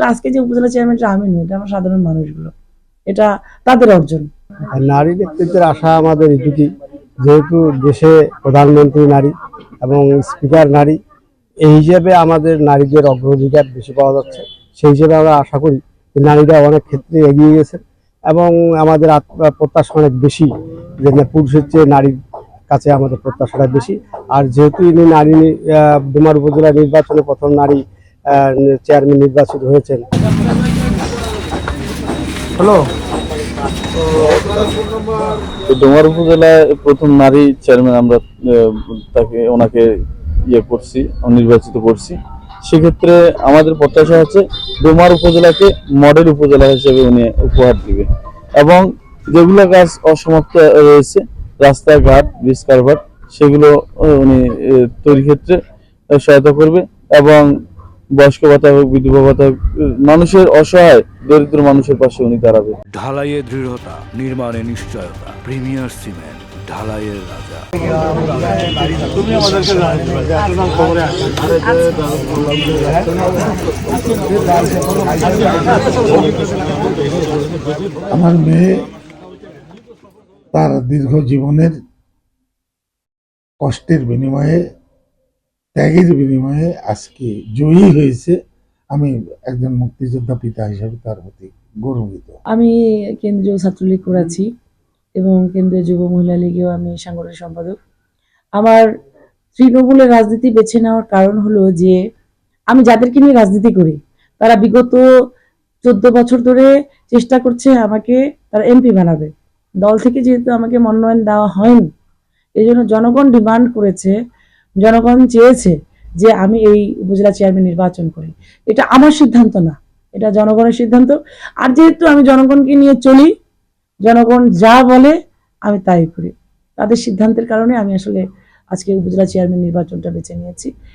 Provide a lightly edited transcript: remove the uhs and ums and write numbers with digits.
আসলে আজকে যে উপজেলা চেয়ারম্যানটা আমি নই, এটা আমার সাধারণ মানুষগুলো, এটা তাদের অর্জন। নারী নেতৃত্বের আশা আমাদের এটুকুই, যেহেতু দেশে প্রধানমন্ত্রী নারী এবং স্পিকার নারী, এই হিসেবে আমাদের নারীদের অগ্রাধিকার বেশি পাওয়া যাচ্ছে। সেই হিসেবে আমরা আশা করি যে নারীরা অনেক ক্ষেত্রে এগিয়ে গেছে এবং আমাদের প্রত্যাশা অনেক বেশি, যে পুরুষের চেয়ে নারীর কাছে আমাদের প্রত্যাশাটা বেশি। আর যেহেতু ইনি নারী ডুমার উপজেলা নির্বাচনে প্রথম নারী চেয়ারম্যান নির্বাচিত হয়েছেন। হ্যালো, তো ডোমার উপজেলায় প্রথম নারী চেয়ারম্যান আমরা ওনাকে করছি, নির্বাচিত করছি। সেক্ষেত্রে আমাদের প্রত্যাশা হচ্ছে ডোমার উপজেলাকে মডেল উপজেলা হিসেবে উনি উপহার দিবে এবং যেগুলো কাজ অসমাপ্ত রয়েছে, রাস্তাঘাট, ব্রিজ কালভার্ট, সেগুলো উনি তৈরির ক্ষেত্রে সহায়তা করবে এবং বয়স্ক ভাতা হোক, বিধবা ভাতা হোক, মানুষের অসহায় দরিদ্র মানুষের পাশে উনি দাঁড়াবে। ঢালাইয়ে দৃঢ়তা, নির্মাণে নিশ্চয়তা, প্রিমিয়ার সিমেন্ট, ঢালাইয়ের রাজা। আমার মেয়ে তার দীর্ঘ জীবনের কষ্টের বিনিময়ে, ত্যাগের বিনিময়ে আজকে জয়ী হয়েছে। আমি একজন মুক্তিযোদ্ধা পিতা হিসেবে তার প্রতি গর্বিত। আমি কেন্দ্রীয় ছাত্রলীগ করেছি এবং কেন্দ্রীয় যুব মহিলা লীগেও আমি সাংগঠনিক সম্পাদক। আমার তৃণমূলের রাজনীতি বেছে নেওয়ার কারণ হলো যে আমি যাদেরকে নিয়ে রাজনীতি করি তারা বিগত 14 বছর ধরে চেষ্টা করছে আমাকে তারা এমপি বানাবে। দল থেকে যেহেতু আমাকে মনোনয়ন দেওয়া হয়নি, এই জন্য জনগণ ডিমান্ড করেছে, জনগণ চেয়েছে যে আমি এই উপজেলা চেয়ারম্যান নির্বাচন করি। এটা আমার সিদ্ধান্ত না, এটা জনগণের সিদ্ধান্ত। আর যেহেতু আমি জনগণকে নিয়ে চলি, জনগণ যা বলে আমি তাই করি, তাদের সিদ্ধান্তের কারণে আমি আসলে আজকে উপজেলা চেয়ারম্যান নির্বাচনটা বেছে নিয়েছি।